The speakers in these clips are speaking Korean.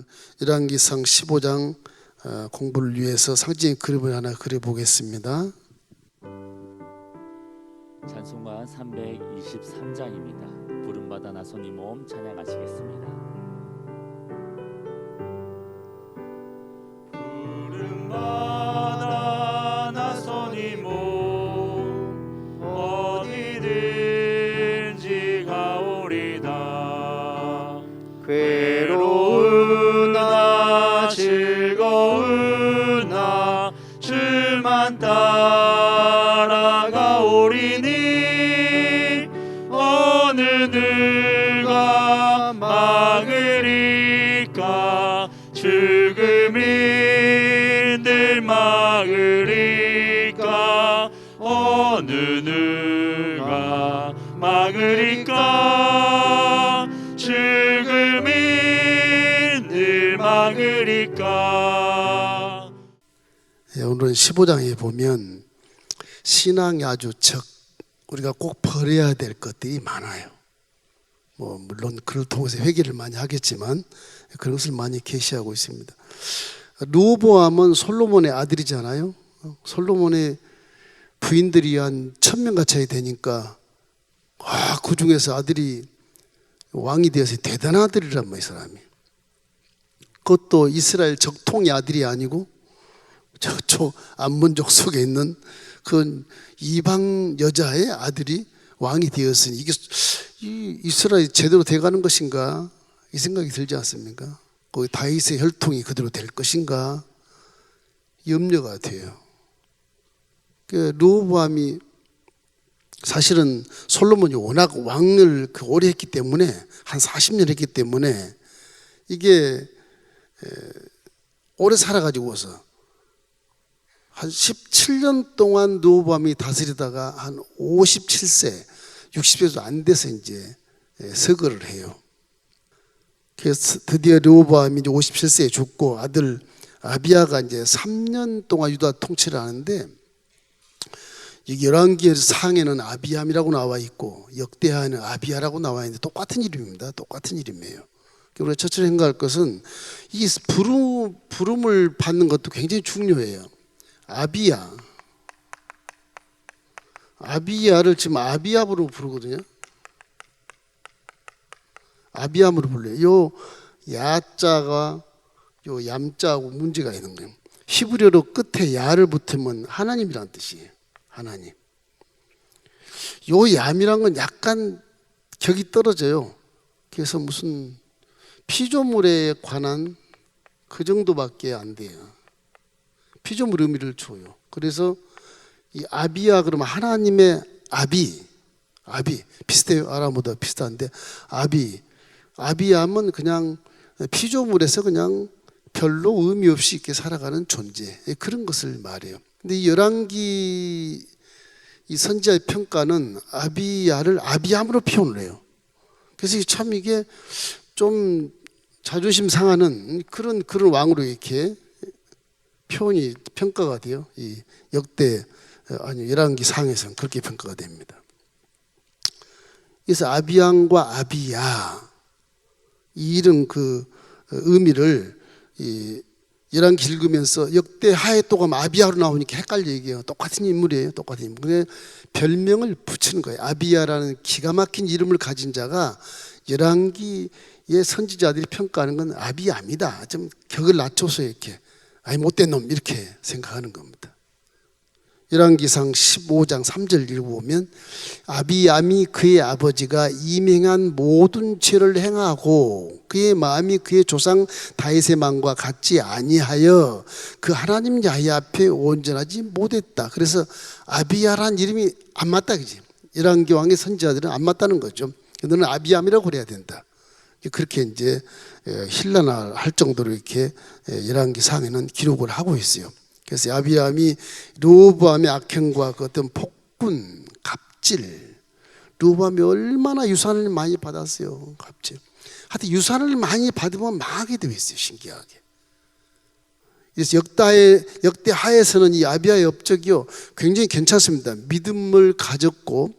오늘 열왕기상 15장 공부를 위해서 상징의 그림을 하나 그려보겠습니다. 찬송가 323장입니다. 부름받아 나선 이 몸 찬양하시겠습니다. 부름받아 나선 이 몸 어디든지 가오리다. 괴로우나 즐거우나 주만 따라가오리니 어느 누가 막으리까. 죽음이 늘 막으리까. 어느 누가 막으리까. 죽음이 늘 막으리까. 오늘은 15장에 보면 신앙이 아주 우리가 꼭 버려야 될 것들이 많아요. 물론 그를 통해서 회개를 많이 하겠지만 그런 것을 많이 계시하고 있습니다. 르호보암은 솔로몬의 아들이잖아요. 솔로몬의 부인들이 한 1000명 가까이 되니까 그 중에서 아들이 왕이 되어서 대단한 아들이란 말이에요. 이 사람이. 그것도 이스라엘 적통의 아들이 아니고 저쪽 암몬족 속에 있는 그 이방 여자의 아들이 왕이 되었으니 이게 이스라엘이 제대로 돼가는 것인가 이 생각이 들지 않습니까? 거기 다윗의 혈통이 그대로 될 것인가 염려가 돼요. 르호보암이 사실은 솔로몬이 워낙 왕을 오래 했기 때문에 한 40년 했기 때문에 이게 오래 살아가지고서 한 17년 동안 르호보암이 다스리다가 한 57세, 60세도 안 돼서 이제 서거를 해요. 그래서 드디어 르호보암이 이제 57세에 죽고 아들 아비야가 이제 3년 동안 유다 통치를 하는데 이 열왕기 상에는 아비암이라고 나와 있고 역대하에는 아비야라고 나와 있는데 똑같은 이름입니다. 똑같은 이름이에요. 우리가 첫째로 생각할 것은 이 부름을 받는 것도 굉장히 중요해요. 아비야를 지금 아비압으로 부르거든요. 아비암으로 불러요. 요 야자가 요 얌자하고 문제가 있는 거예요. 히브리어로 끝에 야를 붙으면 하나님이라는 뜻이에요. 하나님. 요 얌이란 건 약간 격이 떨어져요. 그래서 무슨 피조물에 관한 그 정도밖에 안 돼요. 피조물 의미를 줘요. 그래서 이 아비야 그러면 하나님의 아비 비슷해요. 아람어도 비슷한데 아비암은 그냥 피조물에서 그냥 별로 의미 없이 이렇게 살아가는 존재 그런 것을 말해요. 근데 이 열왕기 이 선지자의 평가는 아비야를 아비암으로 표현을 해요. 그래서 참 이게 좀 자존심 상하는 그런 왕으로 이렇게 평가가 돼요. 이 열왕기 상에서는 그렇게 평가가 됩니다. 그래서 아비암과 아비야 이 이름 그 의미를 이 열왕기 읽으면서 역대하에 또 가면 아비야로 나오니까 헷갈려 얘기해요. 똑같은 인물이에요. 똑같은 인물. 근데 별명을 붙이는 거예요. 아비야라는 기가 막힌 이름을 가진 자가 열왕기의 선지자들이 평가하는 건 아비암이다. 좀 격을 낮춰서 이렇게 못된 놈 이렇게 생각하는 겁니다. 열왕기상 15장 3절 읽어보면 아비암이 그의 아버지가 이맹한 모든 죄를 행하고 그의 마음이 그의 조상 다윗의 마음과 같지 아니하여 그 하나님 야훼 앞에 온전하지 못했다. 그래서 아비야라는 이름이 안 맞다 그지. 열왕기 왕의 선지자들은 안 맞다는 거죠. 너는 아비암이라고 그래야 된다. 그렇게 이제 힐난할 정도로 이렇게 열왕기 상에는 기록을 하고 있어요. 그래서 아비암이 르호보암의 악행과 그 어떤 폭군, 갑질, 르호보암이 얼마나 유산을 많이 받았어요. 갑질. 하여튼 유산을 많이 받으면 망하게 되어 있어요. 신기하게. 그래서 역대하에서는 이 아비야의 업적이요 굉장히 괜찮습니다. 믿음을 가졌고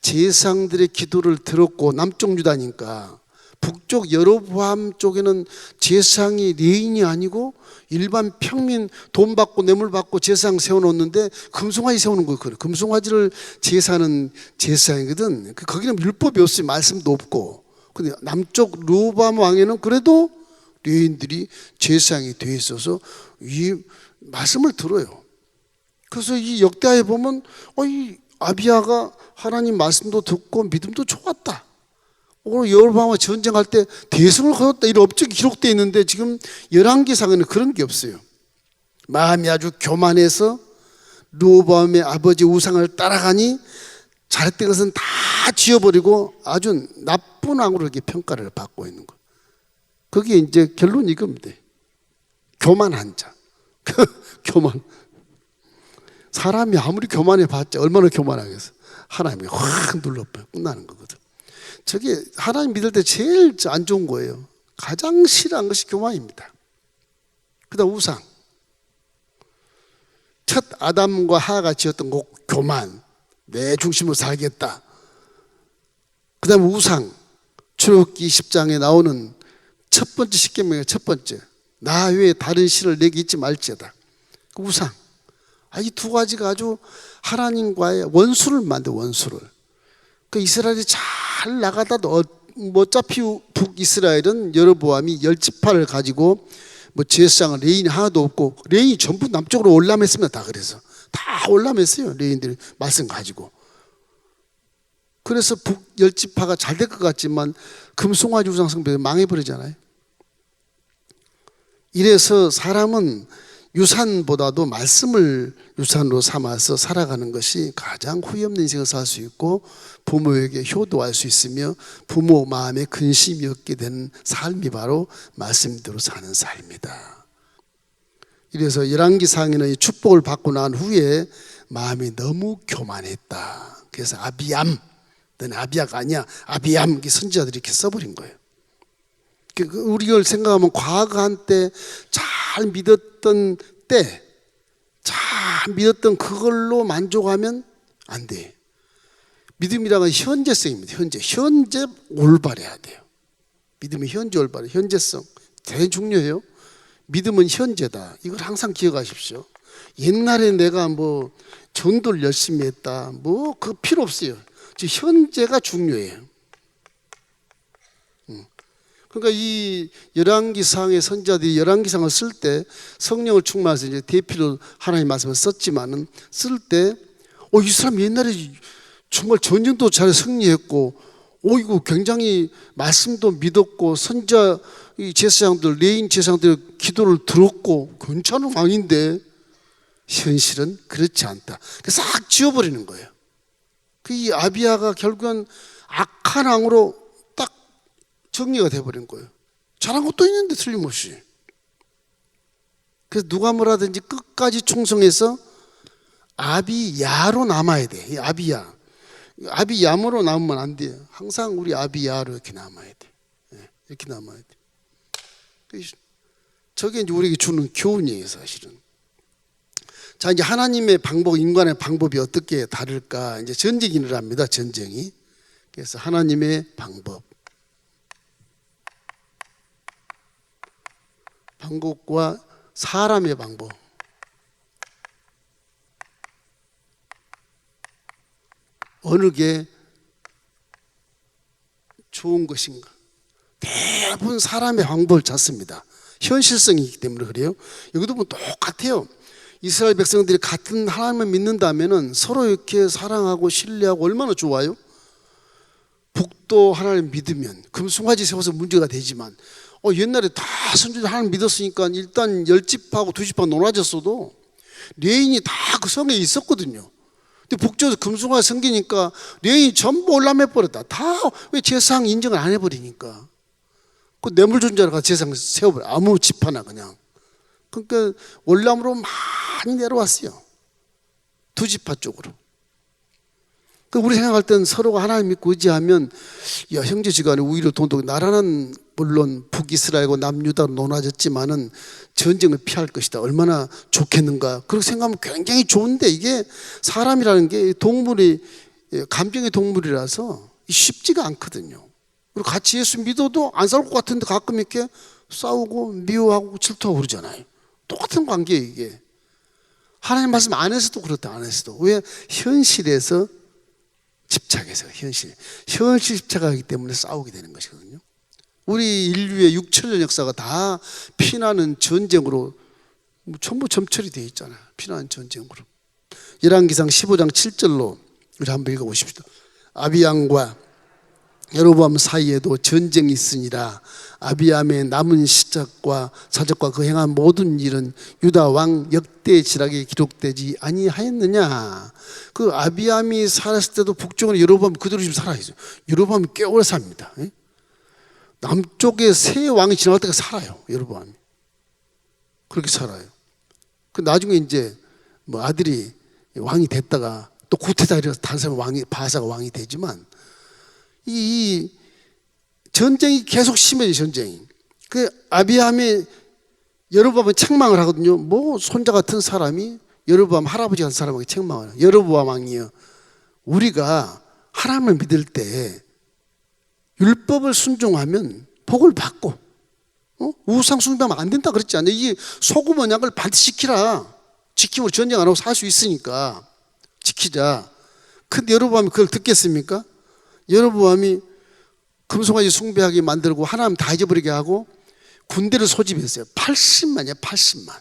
제사장들의 기도를 들었고 남쪽 유다니까 북쪽 여로보암 쪽에는 제사장이 레인이 아니고 일반 평민 돈 받고 뇌물 받고 제사장 세워놓는데 금송아지 세우는 거예요. 금송아지를 제사하는 제사장이거든. 거기는 율법이 없어요. 말씀도 없고. 근데 남쪽 르호보암 왕에는 그래도 레인들이 제사장이 돼 있어서 이 말씀을 들어요. 그래서 이 역대하에 보면 이 아비야가 하나님 말씀도 듣고 믿음도 좋았다. 오늘 여로보암과 전쟁할 때 대승을 거뒀다 이런 업적이 기록되어 있는데 지금 열왕기상에는 그런 게 없어요. 마음이 아주 교만해서 르호보암의 아버지 우상을 따라가니 잘했던 것은 다 지워버리고 아주 나쁜 왕으로 이렇게 평가를 받고 있는 거예요. 그게 이제 결론이 이겁니다. 교만한 자. 교만. 사람이 아무리 교만해봤자 얼마나 교만하겠어. 하나님이 확 눌러버려 끝나는 거거든. 저게 하나님 믿을 때 제일 안 좋은 거예요. 가장 싫어한 것이 교만입니다. 그 다음 우상. 첫 아담과 하와가 지었던 그 교만. 내 중심으로 살겠다. 그 다음 우상. 출애굽기 10장에 나오는 첫 번째 십계명의 첫 번째. 나 외에 다른 신을 내게 잊지 말지어다. 그 우상. 이 두 가지가 아주 하나님과의 원수를 만들어 원수를. 그 이스라엘이 잘 나가다도 어차피 북이스라엘은 여로보암이 10지파를 가지고 제사장은 레인이 하나도 없고 레인이 전부 남쪽으로 올라맸습니다. 다 그래서 다 올라맸어요. 레인들이 말씀 가지고. 그래서 북 10지파가 잘 될 것 같지만 금송아지 우상 숭배 망해버리잖아요. 이래서 사람은 유산보다도 말씀을 유산으로 삼아서 살아가는 것이 가장 후회 없는 인생을 살 수 있고 부모에게 효도할 수 있으며 부모 마음에 근심이 없게 되는 삶이 바로 말씀대로 사는 삶이다. 이래서 열왕기상에는 이 축복을 받고 난 후에 마음이 너무 교만했다. 그래서 아비암, 너는 아비야가 아니야, 아비암, 선지자들이 이렇게 써버린 거예요. 우리를 생각하면 과거 한때 잘 믿었던 때, 잘 믿었던 그걸로 만족하면 안 돼. 믿음이라는 건 현재성입니다. 현재 올바래야 돼요. 믿음이 현재 올바래. 현재성 되게 중요해요. 믿음은 현재다. 이걸 항상 기억하십시오. 옛날에 내가 전도를 열심히 했다. 그 필요 없어요. 현재가 중요해요. 그러니까 이 열왕기상의 선지자들이 열왕기상을 쓸 때 성령을 충만해서 이제 대피로 하나님 말씀을 썼지만은 쓸 때 이 사람 옛날에 정말 전쟁도 잘 승리했고 이거 굉장히 말씀도 믿었고 선지자 제사장들 레인 제사장들 기도를 들었고 괜찮은 왕인데 현실은 그렇지 않다. 싹 지워버리는 거예요. 이 아비야가 결국은 악한 왕으로 딱 정리가 돼버린 거예요. 잘한 것도 있는데 틀림없이. 그래서 누가 뭐라든지 끝까지 충성해서 아비야로 남아야 돼. 이 아비야. 아비야으로 남으면 안 돼요. 항상 우리 아비야로 이렇게 남아야 돼. 이렇게 남아야 돼. 저게 이제 우리에게 주는 교훈이에요, 사실은. 자, 이제 하나님의 방법, 인간의 방법이 어떻게 다를까? 이제 전쟁이 일어납니다, 전쟁이. 그래서 하나님의 방법과 사람의 방법. 어느 게 좋은 것인가? 대부분 사람의 방법을 찾습니다. 현실성이 있기 때문에 그래요. 여기도 보면 똑같아요. 이스라엘 백성들이 같은 하나님을 믿는다면 서로 이렇게 사랑하고 신뢰하고 얼마나 좋아요? 북도 하나님 믿으면 금송아지 세워서 문제가 되지만 옛날에 다 선지자 하나님 믿었으니까 일단 10지파하고 2지파 논아졌어도 레인이 다 그 성에 있었거든요. 근데 북쪽에서 금송아지 생기니까 레인이 전부 올라매버렸다. 다 왜 제사장 인정을 안 해버리니까. 그 뇌물 준 자가 제사장 세워버려. 아무 지파나 그냥. 그러니까 월남으로 많이 내려왔어요. 2지파 쪽으로. 우리 생각할 때는 서로가 하나님 믿고 의지하면 형제지간에 우위로 돈독 나라는 물론 북이스라엘과 남유다로 논하졌지만은 전쟁을 피할 것이다. 얼마나 좋겠는가. 그렇게 생각하면 굉장히 좋은데 이게 사람이라는 게 동물이 감정의 동물이라서 쉽지가 않거든요. 그리고 같이 예수 믿어도 안 싸울 것 같은데 가끔 이렇게 싸우고 미워하고 질투하고 그러잖아요. 똑같은 관계예요, 이게. 하나님 말씀 안에서도 그렇다, 안에서도. 왜? 현실에서 집착해서, 현실 집착하기 때문에 싸우게 되는 것이거든요. 우리 인류의 6천년 역사가 다 피나는 전쟁으로 전부 점철이 되어 있잖아요. 피나는 전쟁으로. 열왕기상 15장 7절로 우리 한번 읽어보십시오. 아비암과 여로보암 사이에도 전쟁이 있으니라. 아비암의 남은 시작과 사적과 그 행한 모든 일은 유다 왕 역대 지락에 기록되지 아니하였느냐. 그 아비암이 살았을 때도 북쪽으로 여로보암 그대로 지금 살아있어요. 여로보암이 꽤 오래 삽니다. 남쪽에 세 왕이 지나갈 때가 살아요. 여로보암이 그렇게 살아요. 그 나중에 이제 뭐 아들이 왕이 됐다가 또 구태다 이래서 다른 사람 왕이 바사가 왕이 되지만 이 전쟁이 계속 심해져. 전쟁이. 그 아비암이 여로보암은 책망을 하거든요. 뭐 손자 같은 사람이 여로보암 할아버지 같은 사람에게 책망을 해요. 여로보암 왕이요, 우리가 하나님을 믿을 때 율법을 순종하면 복을 받고 우상 숭배하면 안 된다 그랬지 않아요? 이게 소금 언약을 반드시 지키라. 지키면 전쟁 안 하고 살 수 있으니까 지키자. 근데 여로보암이 그걸 듣겠습니까? 여로보암이 금송아지 숭배하게 만들고 하나님 다 잊어버리게 하고 군대를 소집했어요. 80만이에요. 80만.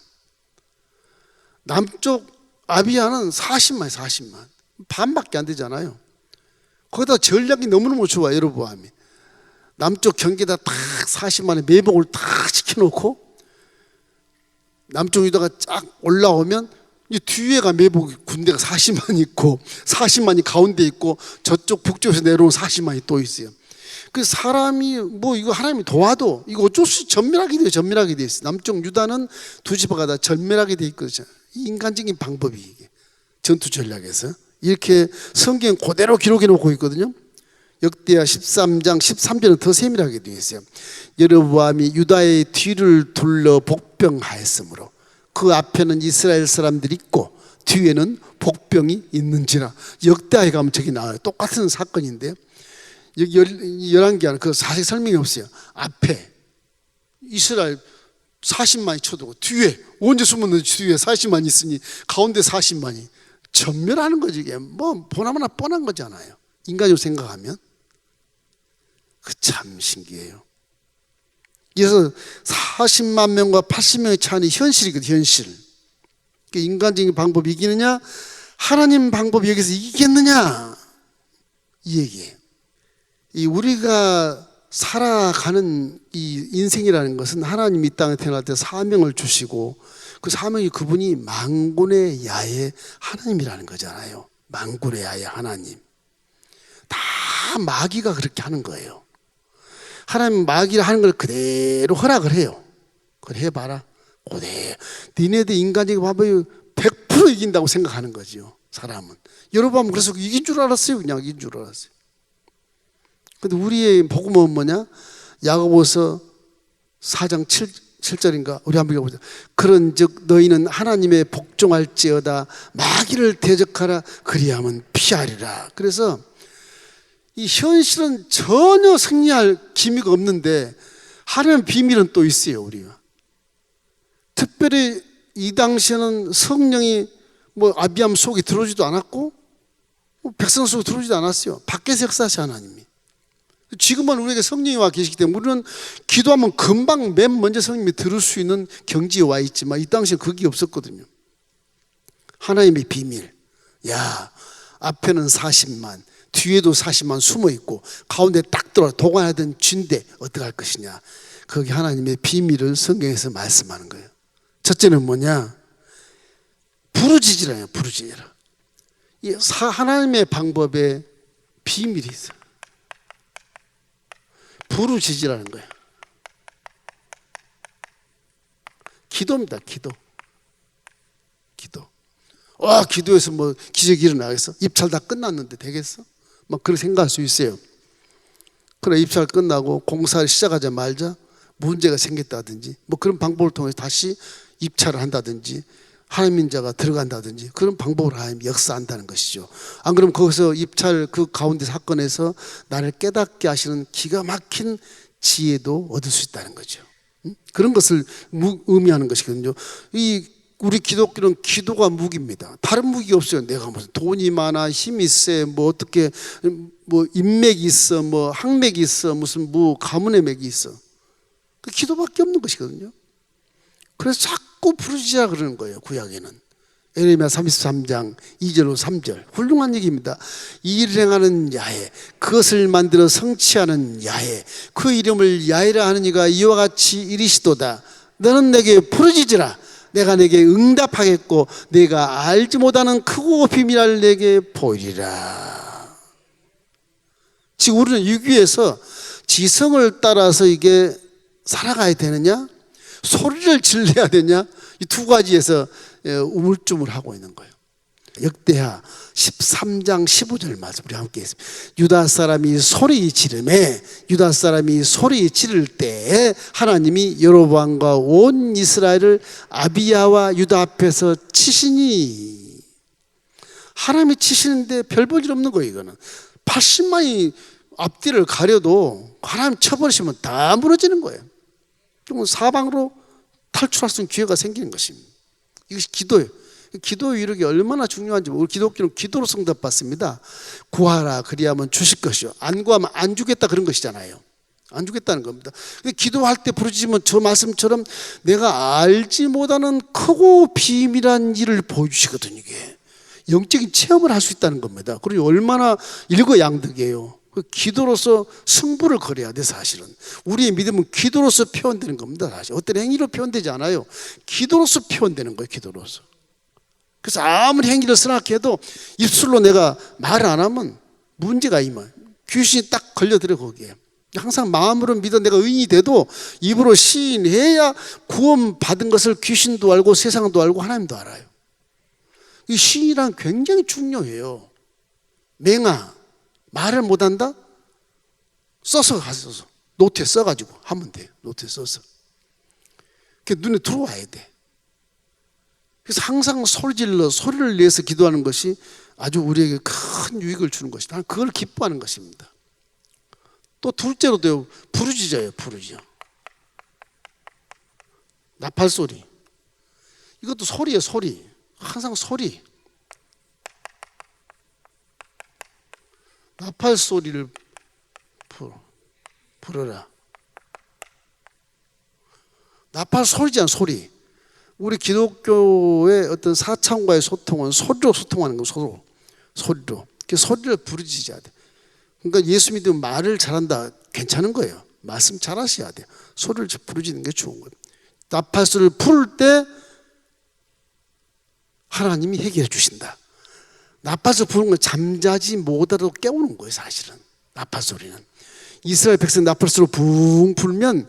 남쪽 아비야는 40만이에요. 40만. 반밖에 안 되잖아요. 거기다 전략이 너무너무 좋아요. 여로보암이 남쪽 경계에다 딱 40만의 매복을 딱 시켜놓고 남쪽 유다가 쫙 올라오면 이 뒤에가 매복 군대가 40만 있고 40만이 가운데 있고 저쪽 북쪽에서 내려온 40만이 또 있어요. 그 사람이 뭐 이거 하나님이 도와도 이거 어쩔 수 없이 전멸하게 돼요. 전멸하게 돼 있어요. 남쪽 유다는 두 지파가 다 전멸하게 돼 있거든요. 인간적인 방법이 이게 전투 전략에서 이렇게 성경 그대로 기록해 놓고 있거든요. 역대하 13장 13절은 더 세밀하게 되어 있어요. 여로보암이 유다의 뒤를 둘러 복병하였으므로 그 앞에는 이스라엘 사람들이 있고 뒤에는 복병이 있는지라. 역대하에 가면 저기 나와요. 똑같은 사건인데 여기 11개 그 사실 설명이 없어요. 앞에 이스라엘 40만이 쳐들고 뒤에 언제 숨었는지 뒤에 40만이 있으니 가운데 40만이 전멸하는 거지. 이게 뭐 보나마나 뻔한 거잖아요. 인간적으로 생각하면. 그 참 신기해요. 그래서 40만 명과 80명의 차이는 현실이거든요. 현실. 인간적인 방법이 이기느냐 하나님 방법이 여기서 이기겠느냐 이 얘기예요. 이 우리가 살아가는 이 인생이라는 것은 하나님이 이 땅에 태어날 때 사명을 주시고 그 사명이 그분이 만군의 야의 하나님이라는 거잖아요. 만군의 야의 하나님. 다 마귀가 그렇게 하는 거예요. 하나님 마귀를 하는 걸 그대로 허락을 해요. 그걸 해봐라. 그대로. 니네들 인간적인 방법이 100% 이긴다고 생각하는 거죠. 사람은. 여러분 그래서 이긴 줄 알았어요. 그냥 이긴 줄 알았어요. 근데 우리의 복음은 뭐냐? 야고보서 4장 7절인가? 우리 한번 읽어보자. 그런즉 너희는 하나님의 복종할지어다 마귀를 대적하라 그리하면 피하리라. 그래서 이 현실은 전혀 승리할 기미가 없는데 하나님의 비밀은 또 있어요. 우리가 특별히 이 당시에는 성령이 뭐 아비암 속에 들어오지도 않았고 백성 속에 들어오지도 않았어요. 밖에서 역사하시 하나님이. 지금은 우리에게 성령이 와 계시기 때문에 우리는 기도하면 금방 맨 먼저 성령이 들을 수 있는 경지에 와 있지만 이 당시에 그게 없었거든요. 하나님의 비밀. 야, 앞에는 40만 뒤에도 40만 숨어 있고 가운데 딱 들어와 도관하던 쥔데 어떻게 할 것이냐. 거기 하나님의 비밀을 성경에서 말씀하는 거예요. 첫째는 뭐냐? 부르짖으라요. 부르짖으라. 이 하나님의 방법에 비밀이 있어요. 부르짖으라는 거예요. 기도입니다. 기도. 기도해서 뭐 기적이 일어나겠어? 입찰 다 끝났는데 되겠어? 막 그렇게 생각할 수 있어요. 그래 입찰 끝나고 공사를 시작하자마자 문제가 생겼다든지 뭐 그런 방법을 통해서 다시 입찰을 한다든지 하나님 자가 들어간다든지 그런 방법으로 하나님이 역사한다는 것이죠. 안 그러면 거기서 입찰 그 가운데 사건에서 나를 깨닫게 하시는 기가 막힌 지혜도 얻을 수 있다는 거죠. 그런 것을 의미하는 것이거든요. 우리 기독교는 기도가 무기입니다. 다른 무기가 없어요. 내가 무슨 돈이 많아, 힘이 세, 뭐 어떻게 뭐 인맥이 있어, 뭐 학맥이 있어, 무슨 뭐 가문의 맥이 있어. 그 기도밖에 없는 것이거든요. 그래서 자꾸 부르짖으라 그러는 거예요. 구약에는 예레미야 33장 2절로 3절 훌륭한 얘기입니다. 이 일을 행하는 야훼, 그것을 만들어 성취하는 야훼, 그 이름을 야훼라 하는 이가 이와 같이 이르시도다. 너는 내게 부르짖으라. 내가 내게 응답하겠고 내가 알지 못하는 크고 비밀을 내게 보이리라. 지금 우리는 유기에서 지성을 따라서 이게 살아가야 되느냐, 소리를 질러야 되냐, 이 두 가지에서 우물쭈물하고 있는 거예요. 역대하 13장 15절 말씀 우리 함께 했습니다. 유다 사람이 소리 지르매, 유다 사람이 소리 지를 때에 하나님이 여로보암과 온 이스라엘을 아비야와 유다 앞에서 치시니. 하나님이 치시는데 별 볼 일 없는 거예요. 이거는 80만이 앞뒤를 가려도 하나님 쳐버리시면 다 무너지는 거예요. 그러면 사방으로 탈출할 수 있는 기회가 생기는 것입니다. 이것이 기도예요. 기도의 이력이 얼마나 중요한지. 우리 기독교는 기도로 응답받습니다. 구하라 그리하면 주실 것이요, 안 구하면 안 주겠다, 그런 것이잖아요. 안 주겠다는 겁니다. 기도할 때 부르짖으면 저 말씀처럼 내가 알지 못하는 크고 비밀한 일을 보여주시거든요. 이게 영적인 체험을 할 수 있다는 겁니다. 그리고 얼마나 일거양득이에요. 기도로서 승부를 걸어야 돼. 사실은 우리의 믿음은 기도로서 표현되는 겁니다. 사실 어떤 행위로 표현되지 않아요. 기도로서 표현되는 거예요. 기도로서. 그래서 아무리 행위를 선악해도 입술로 내가 말을 안 하면 문제가 임해요. 귀신이 딱 걸려들어 거기에. 항상 마음으로 믿어 내가 의인이 돼도 입으로 시인해야 구원 받은 것을 귀신도 알고 세상도 알고 하나님도 알아요. 이 시인이란 굉장히 중요해요. 맹아, 말을 못한다? 써서 가서 노트에 써가지고 하면 돼요. 노트에 써서. 그게 눈에 들어와야 돼. 그래서 항상 소리를 내서 기도하는 것이 아주 우리에게 큰 유익을 주는 것이다. 나는 그걸 기뻐하는 것입니다. 또 둘째로도 부르짖어요. 부르짖어. 나팔 소리. 이것도 소리예요. 소리. 항상 소리. 나팔 소리를 불어라. 나팔 소리잖아. 소리. 우리 기독교의 어떤 사창과의 소통은 소리로 소통하는 거예요. 소리로. 그 소리를 부르짖어야 돼. 그러니까 예수 믿으면 말을 잘한다, 괜찮은 거예요. 말씀 잘하셔야 돼요. 소리를 부르짖는 게 좋은 거예요. 나팔 소리를 부를 때 하나님이 해결해 주신다. 나팔 소리 부르는 건 잠자지 못하도록 깨우는 거예요. 사실은 나팔 소리는. 이스라엘 백성 나팔 소리 붕 불면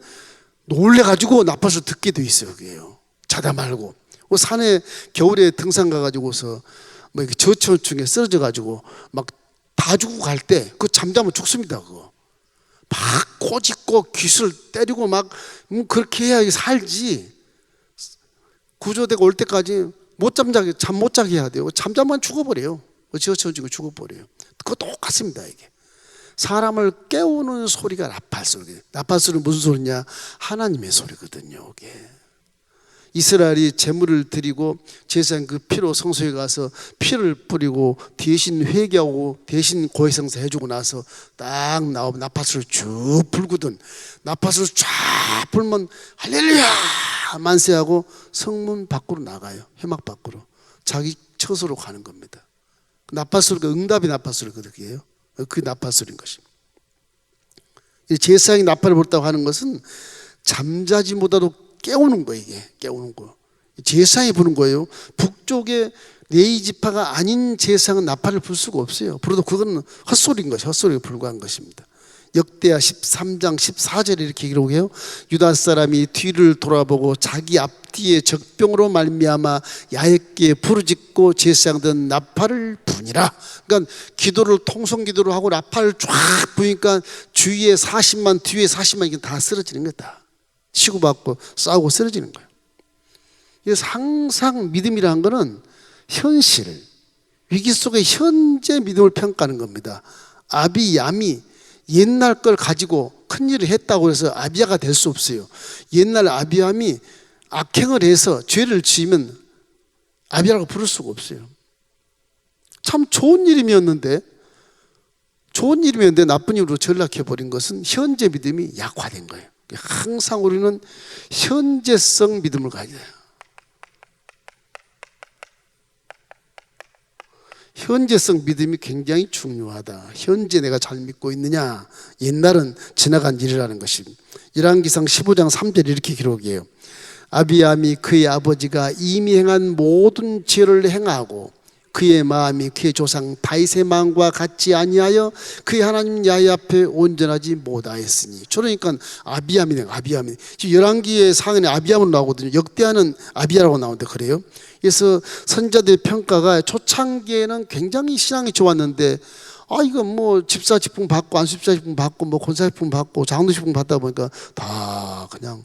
놀래가지고 나팔 소리 듣게 돼 있어요. 그게요. 자다 말고 산에 겨울에 등산 가가지고서 뭐 이렇게 저체온증에 쓰러져 가지고 막 다 죽고 갈 때 그 잠자면 죽습니다. 그거 막 꼬집고 귀술 때리고 막 그렇게 해야 살지. 구조대가 올 때까지 잠 못 자게 해야 돼요. 잠자면 죽어버려요. 저체온증에 죽어버려요. 그거 똑같습니다. 이게 사람을 깨우는 소리가 나팔 소리. 나팔 소리는 무슨 소리냐? 하나님의 소리거든요. 이게 이스라엘이 제물을 드리고 제사장 그 피로 성소에 가서 피를 뿌리고 대신 회개하고 대신 고해성사 해주고 나서 딱 나오면 나팔소리 쭉 불거든. 나팔소리 쫙 불면 할렐루야 만세하고 성문 밖으로 나가요. 회막 밖으로. 자기 처소로 가는 겁니다. 나팔소리가 응답의 나팔소리거든요. 그 나팔소리인 것입니다. 제사장이 나팔을 불었다고 하는 것은 잠자지 못하도록 깨우는 거예요. 이게 깨우는 거. 제사장이 부는 거예요. 북쪽의 레위 지파가 아닌 제사장은 나팔을 불 수가 없어요. 불어도 그거는 헛소리인 것이 헛소리에 불과한 것입니다. 역대하 13장 14절에 이렇게 기록해요. 유다 사람이 뒤를 돌아보고 자기 앞뒤에 적병으로 말미암아 야훼께 부르짖고 제사장들은 나팔을 부니라. 그러니까 기도를 통성기도를 하고 나팔을 쫙 부니까 주위에 40만 뒤에 40만 이게 다 쓰러지는 거다. 치고받고 싸우고 쓰러지는 거예요. 그래서 항상 믿음이라는 것은 현실, 위기 속의 현재 믿음을 평가하는 겁니다. 아비야미 옛날 걸 가지고 큰일을 했다고 해서 아비야가 될 수 없어요. 옛날 아비야미 악행을 해서 죄를 지으면 아비야라고 부를 수가 없어요. 참 좋은 이름이었는데 나쁜 이름으로 전락해버린 것은 현재 믿음이 약화된 거예요. 항상 우리는 현재성 믿음을 가져야 해요. 현재성 믿음이 굉장히 중요하다. 현재 내가 잘 믿고 있느냐, 옛날은 지나간 일이라는 것입니다. 열왕기상 15장 3절 이렇게 기록해요. 아비야미 그의 아버지가 이미 행한 모든 죄를 행하고 그의 마음이 그의 조상 다윗의 마음과 같지 아니하여 그의 하나님 야훼 앞에 온전하지 못하였으니. 그러니까 아비야미네. 지금 열왕기의 상은에 아비야만 나오거든요. 역대하는 아비야라고 나오는데 그래요. 그래서 선자들의 평가가 초창기에는 굉장히 신앙이 좋았는데 이건 뭐 집사 직분 받고 안수집사 직분 받고 뭐 권사 직분 받고 장로 직분 받다 보니까 다 그냥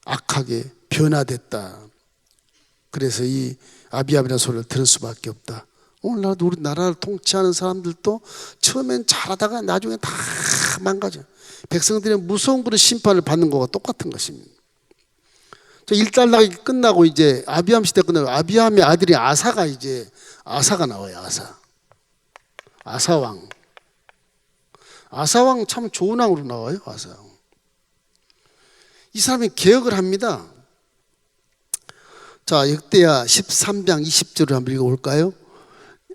악하게 변화됐다. 그래서 이 아비야미라는 소리를 들을 수밖에 없다. 오늘날도 우리 나라를 통치하는 사람들도 처음엔 잘하다가 나중에 다 망가져. 백성들의 무서운 그런 심판을 받는 것과 똑같은 것입니다. 일단락이 끝나고 이제 아비암 시대 끝나고 아비암의 아들이 아사가 나와요. 아사왕 참 좋은 왕으로 나와요. 아사왕. 이 사람이 개혁을 합니다. 자, 역대하 13장 20절을 한번 읽어볼까요?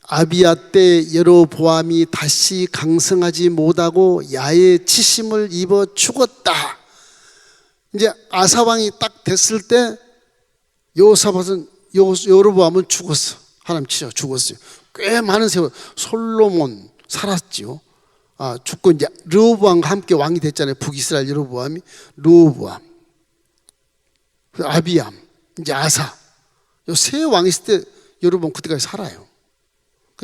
아비야 때 여로보암이 다시 강성하지 못하고 야의 치심을 입어 죽었다. 이제 아사왕이 딱 됐을 때 여로보암은 죽었어. 하나님 치셔 죽었어요. 꽤 많은 세월. 솔로몬 살았지요. 죽고 이제 르호보암과 함께 왕이 됐잖아요. 북이스라엘 여로보암이 르호보암, 아비암, 이제 아사. 요 세 왕이 있을 때 여로보암 그때까지 살아요.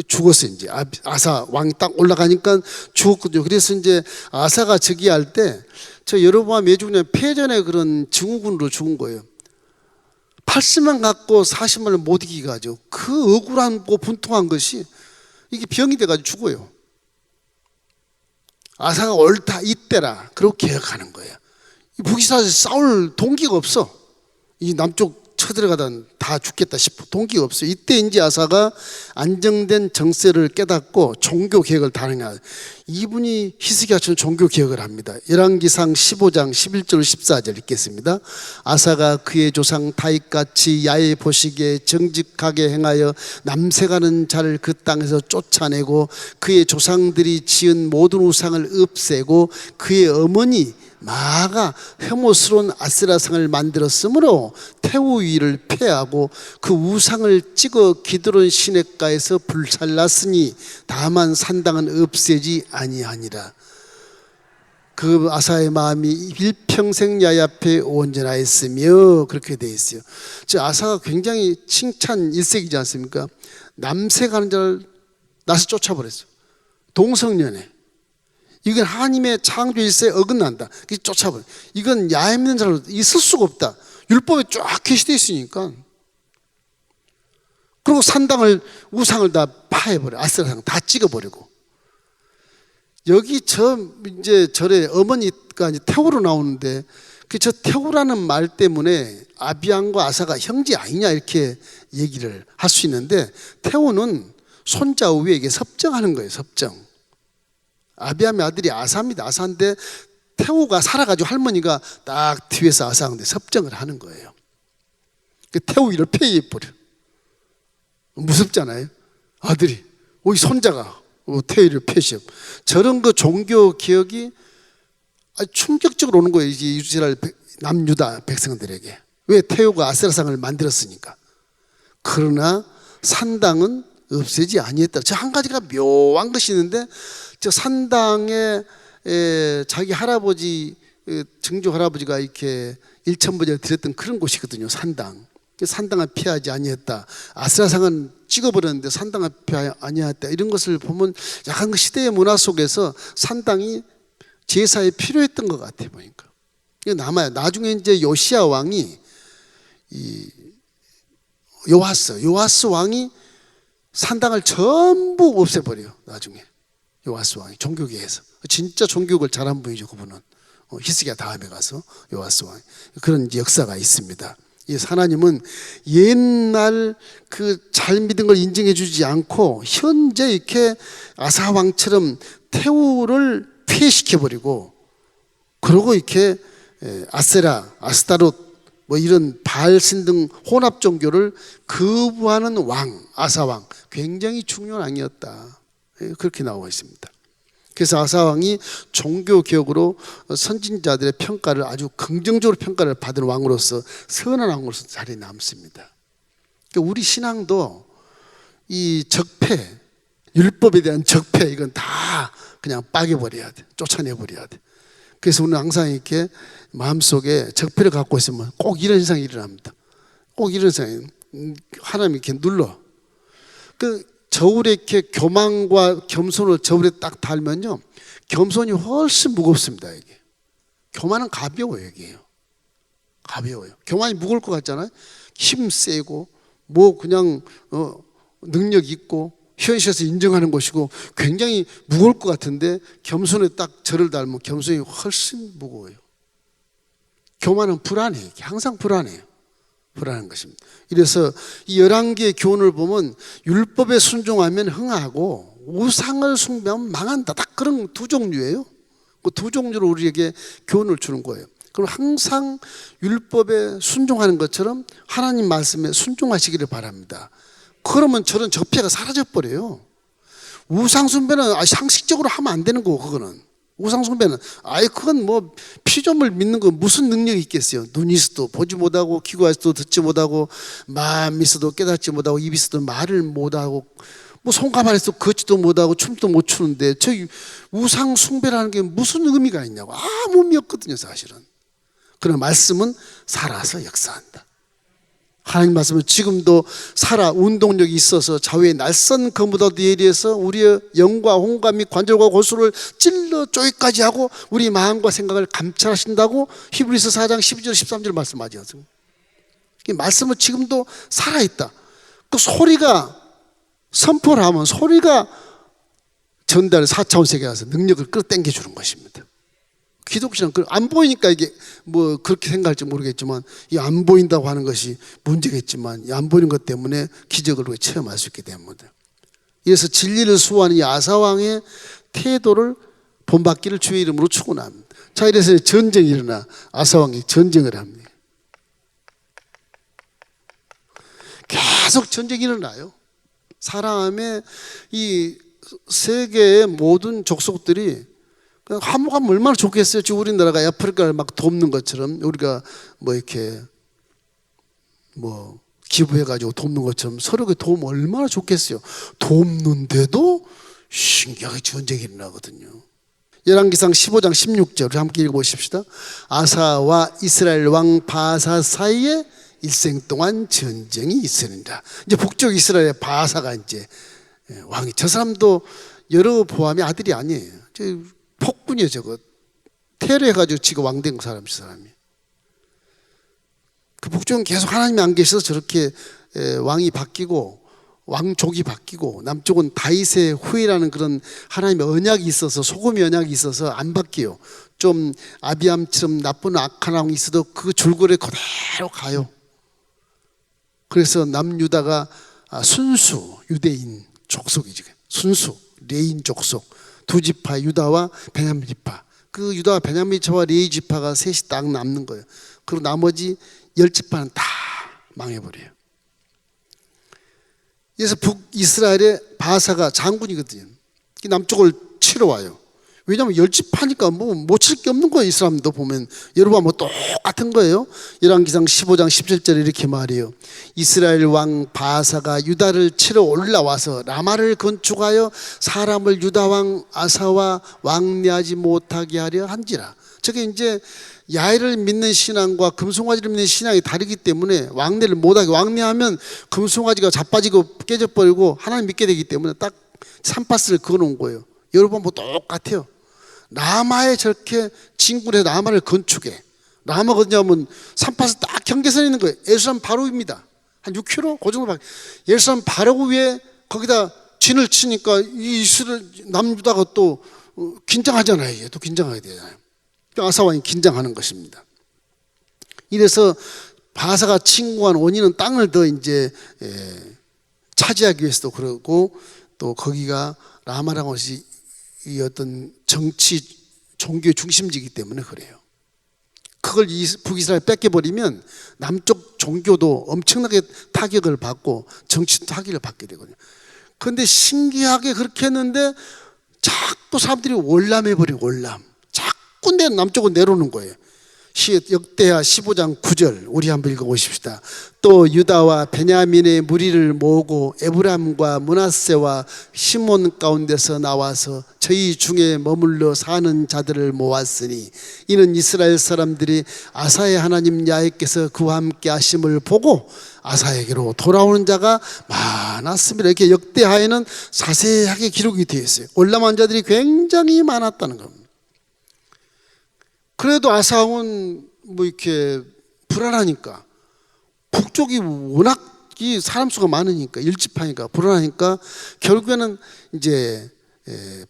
죽었어요. 이제 아사 왕이 딱 올라가니까 죽었거든요. 그래서 이제 아사가 즉위할 때 저 여로보암 왜 죽냐, 패전의 그런 증후군으로 죽은 거예요. 80만 갖고 40만을 못 이기게 하죠. 그 억울한 분통한 것이 이게 병이 돼가지고 죽어요. 아사가 옳다 이때라 그러고 개혁하는 거예요. 북이스라엘에서 싸울 동기가 없어. 이 남쪽 쳐들어가다 다 죽겠다 싶어. 동기가 없어요. 이때 이제 아사가 안정된 정세를 깨닫고 종교 개혁을 단행하요. 이분이 히스기야처럼 종교 개혁을 합니다. 열왕기상 15장 11절 14절 읽겠습니다. 아사가 그의 조상 다윗같이 야훼 보시기에 정직하게 행하여 남색하는 자를 그 땅에서 쫓아내고 그의 조상들이 지은 모든 우상을 없애고 그의 어머니 마아가 혐오스러운 아세라상을 만들었으므로 태우위를 폐하고 그 우상을 찍어 기드론 시냇가에서 불살랐으니 다만 산당은 없애지 아니하니라. 그 아사의 마음이 일평생 야훼 앞에 온전하였으며 그렇게 되어 있어요. 즉 아사가 굉장히 칭찬 일색이지 않습니까? 남색하는 자를 나서 쫓아버렸어요. 동성연애. 이건 하나님의 창조 일세에 어긋난다. 그래서 쫓아버려. 이건 야훼 믿는 자로 있을 수가 없다. 율법에 쫙 게시되어 있으니까. 그리고 산당을 우상을 다 파해버려. 아세라상 다 찍어버리고. 여기 이제 절에 어머니가 이제 태우로 나오는데 저 태우라는 말 때문에 아비암과 아사가 형제 아니냐 이렇게 얘기를 할 수 있는데 태우는 손자 우위에게 섭정하는 거예요. 섭정. 아비암의 아들이 아사입니다. 아사인데 태우가 살아가지고 할머니가 딱 뒤에서 아사한테 섭정을 하는 거예요. 태우이를 폐위해버려. 무섭잖아요. 아들이 우리 손자가 태우이를 폐시해. 저런 그 종교 개혁이 충격적으로 오는 거예요. 이스라엘 남유다 백성들에게. 왜? 태우가 아세라상을 만들었으니까. 그러나 산당은 없애지 아니했다. 저 한 가지가 묘한 것이 있는데 저 산당에 자기 할아버지 증조 할아버지가 이렇게 일천번제를 드렸던 그런 곳이거든요. 산당. 산당을 피하지 아니했다. 아세라상은 찍어버렸는데 산당을 피하지 아니했다. 이런 것을 보면 약간 그 시대의 문화 속에서 산당이 제사에 필요했던 것 같아 보니까. 이게 남아요. 나중에 이제 요시야 왕이 이 요아스 왕이 산당을 전부 없애버려요. 나중에 요아스 왕이 종교계에서 진짜 종교를 잘한 분이죠. 그분은 히스기야 다음에 가서 요아스 왕이 그런 역사가 있습니다. 하나님은 옛날 그 잘 믿은 걸 인정해 주지 않고 현재 이렇게 아사 왕처럼 태우를 폐시켜버리고 그러고 이렇게 아세라, 아스타롯 뭐 이런 바알신 등 혼합 종교를 거부하는 왕, 아사 왕 굉장히 중요한 왕이었다. 그렇게 나와 있습니다. 그래서 아사 왕이 종교 개혁으로 선진자들의 평가를 아주 긍정적으로 평가를 받은 왕으로서 선한 왕으로서 자리에 남습니다. 그러니까 우리 신앙도 이 적폐, 율법에 대한 적폐 이건 다 그냥 빠개버려야 돼. 쫓아내버려야 돼. 그래서 우리는 항상 이렇게 마음속에 적폐를 갖고 있으면 꼭 이런 현상이 일어납니다. 꼭 이런 현상이 하나님이 이렇게 눌러. 그 저울에 이렇게 교만과 겸손을 저울에 딱 달면요, 겸손이 훨씬 무겁습니다. 이게 교만은 가벼워요. 이게요, 가벼워요. 교만이 무거울 것 같잖아요. 힘 세고 뭐 그냥 능력 있고 현실에서 인정하는 것이고 굉장히 무거울 것 같은데 겸손에 딱 절을 달면 겸손이 훨씬 무거워요. 교만은 불안해요. 항상 불안해요. 불안한 것입니다. 이래서 이 11개의 교훈을 보면 율법에 순종하면 흥하고 우상을 숭배하면 망한다. 딱 그런 두 종류예요. 그 두 종류로 우리에게 교훈을 주는 거예요. 그럼 항상 율법에 순종하는 것처럼 하나님 말씀에 순종하시기를 바랍니다. 그러면 저런 적폐가 사라져버려요. 우상숭배는 상식적으로 하면 안 되는 거고, 그거는. 우상숭배는 그건 뭐 피조물 믿는 거 무슨 능력이 있겠어요. 눈이 있어도 보지 못하고 귀가 있어도 듣지 못하고 마음이 있어도 깨닫지 못하고 입이 있어도 말을 못하고 뭐 손가락 안 있어도 걷지도 못하고 춤도 못 추는데 저 우상숭배라는 게 무슨 의미가 있냐고. 아무 의미 없거든요, 사실은. 그러나 말씀은 살아서 역사한다. 하나님 말씀은 지금도 살아 운동력이 있어서 좌우의 날선 검보다도 예리해서 우리의 영과 홍과 및 관절과 골수를 찔러 쪼기까지 하고 우리 마음과 생각을 감찰하신다고 히브리서 4장 12절 13절 말씀하죠. 이 말씀은 지금도 살아있다. 그 소리가 선포를 하면 소리가 전달 4차원 세계에 가서 능력을 끌어당겨 주는 것입니다. 기독신은 안 보이니까 이게 뭐 그렇게 생각할지 모르겠지만 이 안 보인다고 하는 것이 문제겠지만 이 안 보이는 것 때문에 기적을 체험할 수 있게 됩니다. 그래서 진리를 수호하는 이 아사왕의 태도를 본받기를 주의 이름으로 축원합니다. 자, 이래서 전쟁이 일어나 아사왕이 전쟁을 합니다. 계속 전쟁이 일어나요. 사람의 이 세계의 모든 족속들이 화목하면 얼마나 좋겠어요. 지금 우리나라가 아프리카를 막 돕는 것처럼 우리가 뭐 이렇게 뭐 기부해가지고 돕는 것처럼 서로가 도움 얼마나 좋겠어요. 돕는데도 신기하게 전쟁이 일어나거든요. 열왕기상 15장 16절 우리 함께 읽어보십시다. 아사와 이스라엘 왕 바사 사이에 일생 동안 전쟁이 있으니라. 이제 북쪽 이스라엘의 바사가 이제 왕이, 저 사람도 여러 보암의 아들이 아니에요. 폭군이에요. 저거 테러해가지고 지가 왕된 사람이. 그 북쪽은 계속 하나님이 안 계셔서 저렇게 왕이 바뀌고 왕족이 바뀌고, 남쪽은 다윗의 후예라는 그런 하나님의 언약이 있어서, 소금의 언약이 있어서 안 바뀌어요. 좀 아비암처럼 나쁜 악한 왕이 있어도 그 줄거리에 그대로 가요. 그래서 남유다가 순수 유대인 족속이지. 순수 레인 족속 두 지파, 유다와 베냐민 지파. 그 유다와 베냐민 지파와 레위 지파가 셋이 딱 남는 거예요. 그리고 나머지 10지파는 다 망해버려요. 그래서 북이스라엘의 바사가 장군이거든요. 남쪽을 치러 와요. 왜냐하면 10지파니까 뭐 못 칠 게 없는 거예요. 이 사람도 보면 여러분 뭐 똑같은 거예요. 열왕기상 15장 17절에 이렇게 말해요. 이스라엘 왕 바사가 유다를 치러 올라와서 라마를 건축하여 사람을 유다 왕 아사와 왕래하지 못하게 하려 한지라. 저게 이제 야훼를 믿는 신앙과 금송아지를 믿는 신앙이 다르기 때문에 왕래를 못하게, 왕래하면 금송아지가 자빠지고 깨져버리고 하나님 믿게 되기 때문에 딱 산파스를 그어놓은 거예요. 여러분 뭐 똑같아요. 라마에 저렇게 진군해서 라마를 건축해. 라마가 어디냐면 산파스 딱 경계선에 있는 거예요. 예루살렘 바로 입니다. 한 6km 그 정도밖에. 예루살렘 바로 위에 거기다 진을 치니까 이 이스라엘 남유다가 또 긴장하잖아요. 또 긴장하게 되잖아요. 아사 왕이 긴장하는 것입니다. 이래서 바사가 침공한 원인은 땅을 더 이제 차지하기 위해서도 그러고, 또 거기가 라마라는 것이 이 어떤 정치 종교의 중심지이기 때문에 그래요. 그걸 북이스라엘 뺏겨버리면 남쪽 종교도 엄청나게 타격을 받고 정치도 타격을 받게 되거든요. 그런데 신기하게 그렇게 했는데 자꾸 사람들이 월남해버려. 월남. 자꾸 남쪽으로 내려오는 거예요. 역대하 15장 9절 우리 한번 읽어보십시다. 또 유다와 베냐민의 무리를 모으고 에브람과 므낫세와 시몬 가운데서 나와서 저희 중에 머물러 사는 자들을 모았으니 이는 이스라엘 사람들이 아사의 하나님 야훼께서 그와 함께 하심을 보고 아사에게로 돌아오는 자가 많았습니다. 이렇게 역대하에는 자세하게 기록이 되어 있어요. 월남한 자들이 굉장히 많았다는 겁니다. 그래도 아사왕은 뭐 이렇게 불안하니까, 북쪽이 워낙 이 사람 수가 많으니까, 일집하니까 불안하니까 결국에는 이제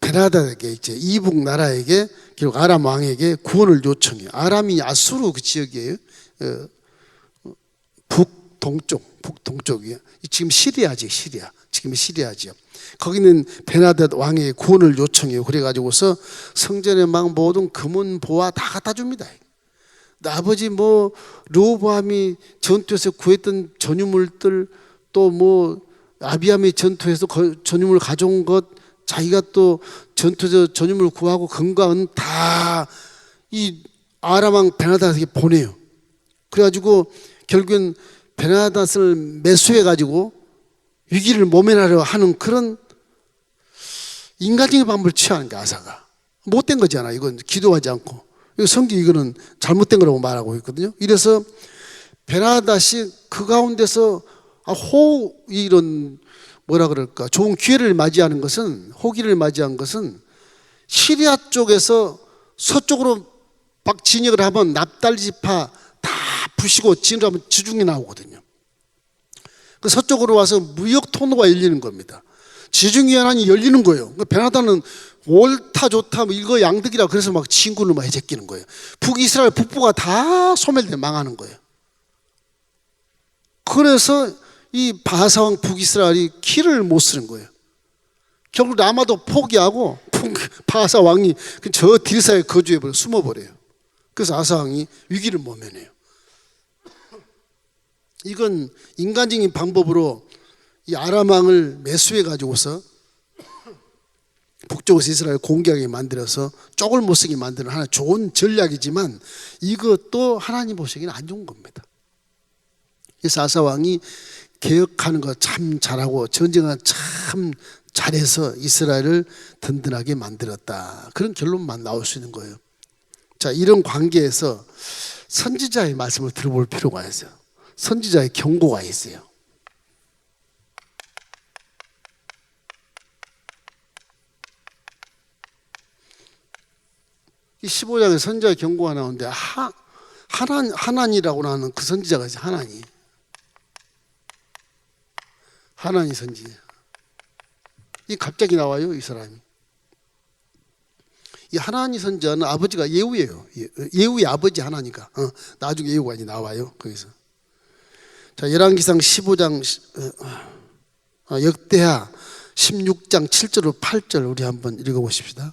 베나다에게, 이제 이북 나라에게, 결국 아람 왕에게 구원을 요청해요. 아람이 아수르 그 지역이에요. 북동쪽이에요. 지금 시리아지, 시리아. 지금 시리아지요. 거기는 베나닷 왕의 구원을 요청해요. 그래가지고서 성전에 막 모든 금은 보화 다 갖다 줍니다. 아버지 뭐 르호보암이 전투에서 구했던 전유물들, 또 뭐 아비암이 전투에서 전유물 가져온 것, 자기가 또 전투에서 전유물 구하고 금과은 다 이 아람 왕 베나닷에게 보내요. 그래가지고 결국엔 베나닷을 매수해가지고 위기를 모면하려 하는 그런 인간적인 방법을 취하는 게 아사가 못된 거잖아. 이건 기도하지 않고, 이거 성경 이거는 잘못된 거라고 말하고 있거든요. 이래서 베나닷이 그 가운데서 이런 뭐라 그럴까, 좋은 기회를 맞이하는 것은, 호기를 맞이한 것은 시리아 쪽에서 서쪽으로 막 진역을 하면 납달 지파 다 부시고 진으로 하면 지중해 나오거든요. 그 서쪽으로 와서 무역 통로가 열리는 겁니다. 지중해 연안이 열리는 거예요. 베나닷은 옳다 좋다 뭐 이거 양득이라 그래서 막 진군을 막 해제끼는 거예요. 북이스라엘 북부가 다 소멸돼 망하는 거예요. 그래서 이 바사왕 북이스라엘이 키를 못 쓰는 거예요. 결국 라마도 포기하고 바사왕이 저 딜사에 거주해버려, 숨어버려요. 그래서 아사왕이 위기를 모면해요. 이건 인간적인 방법으로 이 아람 왕을 매수해 가지고서 북쪽에서 이스라엘 공격하게 만들어서 쪽을 못 쓰게 만드는 하나 좋은 전략이지만, 이것도 하나님 보시기에는 안 좋은 겁니다. 그래서 아사 왕이 개혁하는 거 참 잘하고 전쟁을 참 잘해서 이스라엘을 든든하게 만들었다, 그런 결론만 나올 수 있는 거예요. 자, 이런 관계에서 선지자의 말씀을 들어볼 필요가 있어요. 선지자의 경고가 있어요. 이 15장에 선지자의 경고가 나오는데 하나니라고 나오는 그 선지자가 있어요. 하나니 선지. 이 갑자기 나와요, 이 사람이. 이 하나니 선지자는 아버지가 예후예요. 예후의 아버지 하나니가. 나중에 예후가 이제 나와요, 거기서. 자, 열왕기상 15장 역대하 16장 7절로 8절 우리 한번 읽어보십시다.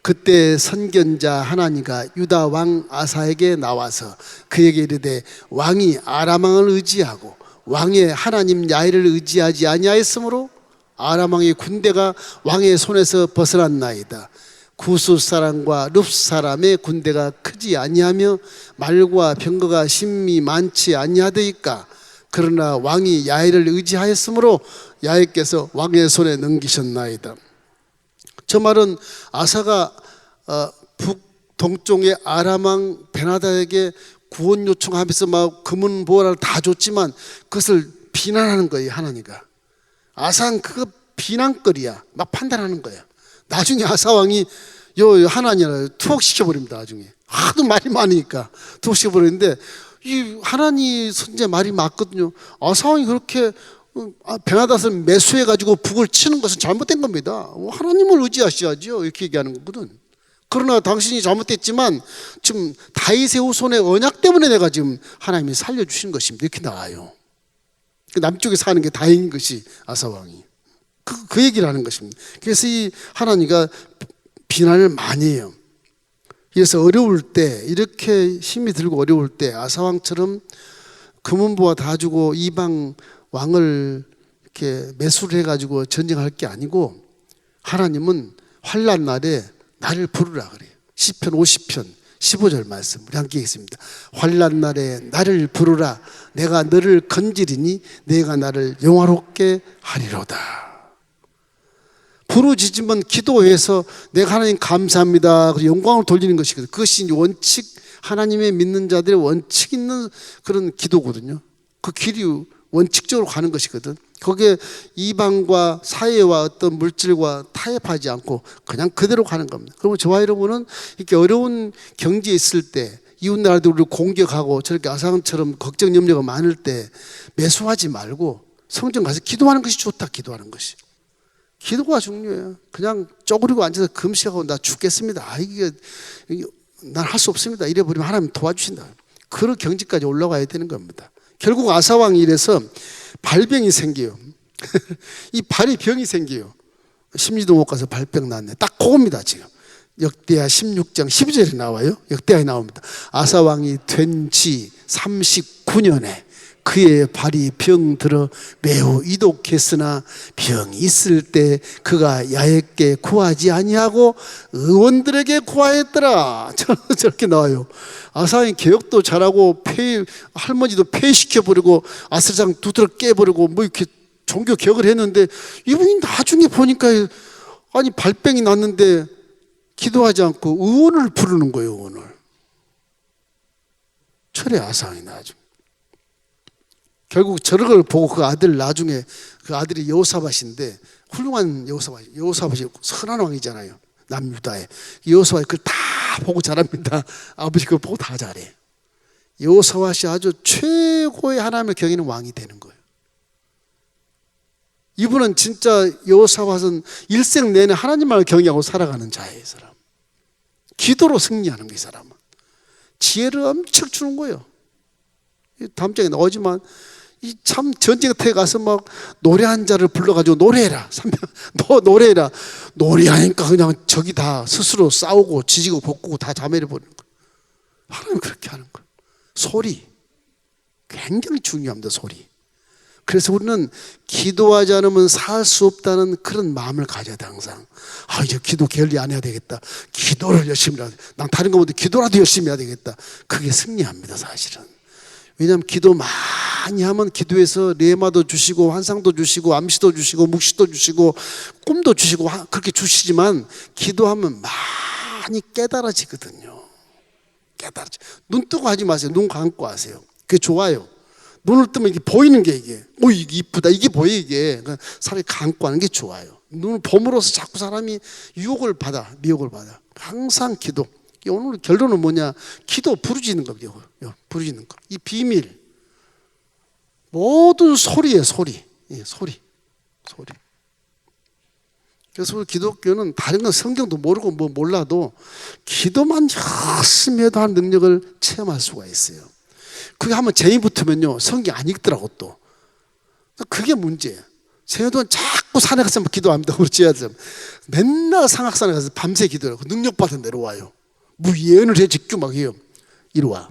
그때 선견자 하나니가 유다 왕 아사에게 나와서 그에게 이르되 왕이 아람 왕을 의지하고 왕의 하나님 야훼를 의지하지 아니하였으므로 아람 왕의 군대가 왕의 손에서 벗어났나이다. 구스 사람과 룹 사람의 군대가 크지 아니하며 말과 병거가 심히 많지 아니하더이까. 그러나 왕이 야훼를 의지하였으므로 야훼께서 왕의 손에 넘기셨나이다. 저 말은 아사가 북동쪽의 아람 왕 베나닷에게 구원 요청하면서 막 금은 보화를 다 줬지만 그것을 비난하는 거예요, 하나니가. 아사는 그거 비난거리야. 막 판단하는 거야. 나중에 아사 왕이 하나니를 투옥시켜버립니다. 나중에 하도 말이 많으니까 투옥시켜버리는데, 이 하나님 선지자 말이 맞거든요. 아사왕이 그렇게 베나닷을 매수해가지고 북을 치는 것은 잘못된 겁니다. 하나님을 의지하셔야죠. 이렇게 얘기하는 거거든. 그러나 당신이 잘못됐지만 지금 다윗의 후손의 언약 때문에 내가 지금 하나님이 살려주신 것입니다. 이렇게 나와요. 남쪽에 사는 게 다행인 것이 아사왕이. 그 얘기를 하는 것입니다. 그래서 이 하나님과 비난을 많이 해요. 그래서 어려울 때, 이렇게 힘이 들고 어려울 때 아사왕처럼 금은보화 다 주고 이방 왕을 이렇게 매수를 해가지고 전쟁할 게 아니고, 하나님은 환난 날에 나를 부르라 그래요. 시편 50편 15절 말씀 우리 함께 읽겠습니다. 환난 날에 나를 부르라. 내가 너를 건지리니 내가 나를 영화롭게 하리로다. 부르짖으면 기도해서 내가 하나님 감사합니다. 그리고 영광을 돌리는 것이거든요. 그것이 원칙, 하나님의 믿는 자들의 원칙 있는 그런 기도거든요. 그 길이 원칙적으로 가는 것이거든. 거기에 이방과 사회와 어떤 물질과 타협하지 않고 그냥 그대로 가는 겁니다. 그러면 저와 여러분은 이렇게 어려운 경지에 있을 때, 이웃나라들 우리를 공격하고 저렇게 아사왕처럼 걱정 염려가 많을 때 매수하지 말고 성전 가서 기도하는 것이 좋다. 기도하는 것이. 기도가 중요해요. 그냥 쪼그리고 앉아서 금식하고 나 죽겠습니다. 이게 난 할 수 없습니다. 이래버리면 하나님 도와주신다. 그런 경지까지 올라가야 되는 겁니다. 결국 아사왕이 이래서 발병이 생겨요. 이 발에 병이 생겨요. 심리도 못 가서 발병 났네. 딱 그겁니다 지금. 역대하 16장 12절에 나와요. 역대하에 나옵니다. 아사왕이 된 지 39년에 그의 발이 병들어 매우 이독했으나 병이 있을 때 그가 야훼께 구하지 아니하고 의원들에게 구하였더라. 저렇게 나와요. 아사왕이 개혁도 잘하고 할머니도 폐시켜버리고 아스랑 두드러 깨버리고 뭐 이렇게 종교 개혁을 했는데, 이분이 나중에 보니까 아니 발병이 났는데 기도하지 않고 의원을 부르는 거예요. 의원을. 철의 아사왕이 나중에 결국 저런 걸 보고 그 아들, 나중에 그 아들이 여호사밧인데 훌륭한 여호사밧이 선한 왕이잖아요. 남유다에. 여호사밧이 그걸 다 보고 자랍니다. 아버지 그걸 보고 다 잘해. 여호사밧이 아주 최고의 하나님을 경외하는 왕이 되는 거예요. 이분은 진짜, 여호사밧은 일생 내내 하나님만을 경외하고 살아가는 자예요. 이 사람. 기도로 승리하는 거예요. 이 사람은. 지혜를 엄청 주는 거예요. 다음 장에 나오지만 이 참 전쟁터에 가서 막 노래 한 자를 불러가지고 노래해라. 너 노래해라. 노래하니까 그냥 적이 다 스스로 싸우고 지지고 볶고 다 자멸해 버리는 거예요. 하나님 그렇게 하는 거예요. 소리 굉장히 중요합니다. 소리. 그래서 우리는 기도하지 않으면 살 수 없다는 그런 마음을 가져야 돼. 항상 이제 기도 게을리 안 해야 되겠다. 기도를 열심히 해야 돼. 난 다른 것보다 기도라도 열심히 해야 되겠다. 그게 승리합니다. 사실은. 왜냐하면 기도 많이 하면 기도에서 레마도 주시고 환상도 주시고 암시도 주시고 묵시도 주시고 꿈도 주시고 그렇게 주시지만, 기도하면 많이 깨달아지거든요. 깨달아져. 눈 뜨고 하지 마세요. 눈 감고 하세요. 그게 좋아요. 눈을 뜨면 이게 보이는 게 이게 이게 이쁘다 이게 보여. 이게 사람이 감고 하는 게 좋아요. 눈을 봄으로써 자꾸 사람이 유혹을 받아, 미혹을 받아. 항상 기도. 오늘 결론은 뭐냐? 기도 부르짖는 겁니다. 부르짖는 거. 이 비밀. 모든 소리예요. 소리. 소리. 그래서 우리 기독교는 다른 건 성경도 모르고 뭐 몰라도 기도만 열심히 해도 하는 능력을 체험할 수가 있어요. 그게 한번 재미 붙으면요, 성경 안 읽더라고. 또 그게 문제예요. 새우도 자꾸 산에 가서 기도합니다. 우리 지하들 맨날 상악산에 가서 밤새 기도하고 능력받아 내려와요. 예언을 해 직주 막 해요. 이리 와.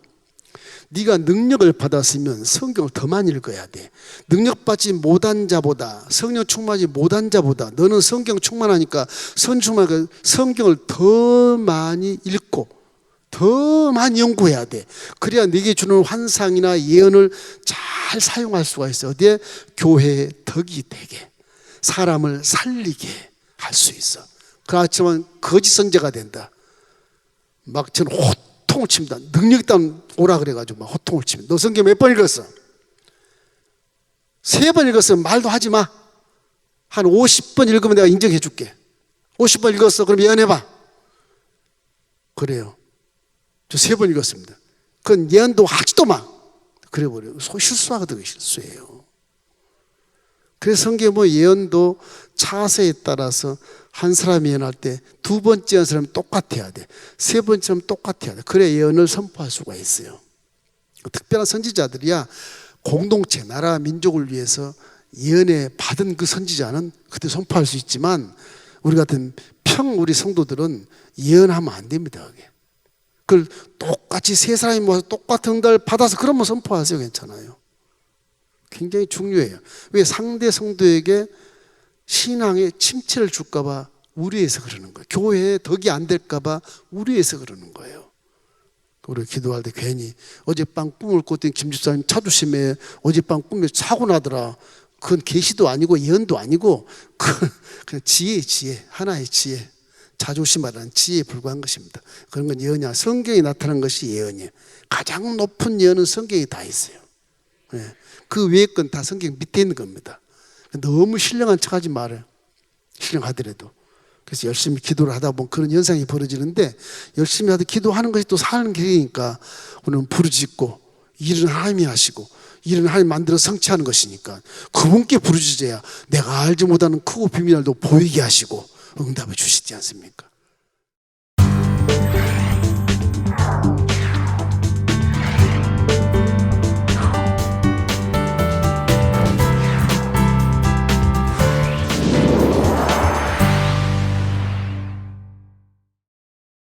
네가 능력을 받았으면 성경을 더 많이 읽어야 돼. 능력받지 못한 자보다, 성령 충만하지 못한 자보다 너는 성경 충만하니까 성경을 더 많이 읽고 더 많이 연구해야 돼. 그래야 네게 주는 환상이나 예언을 잘 사용할 수가 있어. 어디에? 교회의 덕이 되게, 사람을 살리게 할 수 있어. 그렇지만 거짓 선제가 된다. 막 저는 호통을 칩니다. 능력 있다면 오라 그래가지고 막 호통을 칩니다. 너 성경 몇 번 읽었어? 3번 읽었으면 말도 하지 마. 한 50번 읽으면 내가 인정해 줄게. 50번 읽었어? 그럼 예언해봐. 그래요. 저 3번 읽었습니다. 그건 예언도 하지도 마. 그래버려요. 실수하거든요. 실수예요. 그래서 성경에 뭐 예언도 차세에 따라서 한 사람이 예언할 때 두 번째 한 사람이 똑같아야 돼. 세 번째는 똑같아야 돼. 그래야 예언을 선포할 수가 있어요. 특별한 선지자들이야 공동체, 나라, 민족을 위해서 예언에 받은 그 선지자는 그때 선포할 수 있지만 우리 같은 우리 성도들은 예언하면 안 됩니다. 그게. 그걸 똑같이 세 사람이 모아서 똑같은 응답을 받아서 그러면 선포하세요. 괜찮아요. 굉장히 중요해요. 왜? 상대 성도에게 신앙에 침체를 줄까 봐 우려해서 그러는 거예요. 교회에 덕이 안 될까 봐 우려해서 그러는 거예요. 우리 기도할 때 괜히 어젯밤 꿈을 꿨더니 김 집사님 차주심에 어젯밤 꿈에 사고 나더라. 그건 계시도 아니고 예언도 아니고 그냥 지혜, 하나의 지혜. 자조심하라는 지혜에 불과한 것입니다. 그런 건 예언이야. 성경에 나타난 것이 예언이에요. 가장 높은 예언은 성경에 다 있어요. 네. 그 위에 건 다 성경 밑에 있는 겁니다. 너무 신령한 척하지 말아요. 신령하더라도. 그래서 열심히 기도를 하다 보면 그런 현상이 벌어지는데 열심히 하다 기도하는 것이 또 사는 길이니까 우리는 부르짖고 일은 하나님이 하시고 일은 하나님 만들어 성취하는 것이니까 그분께 부르짖어야 내가 알지 못하는 크고 비밀을 또 보이게 하시고 응답을 주시지 않습니까?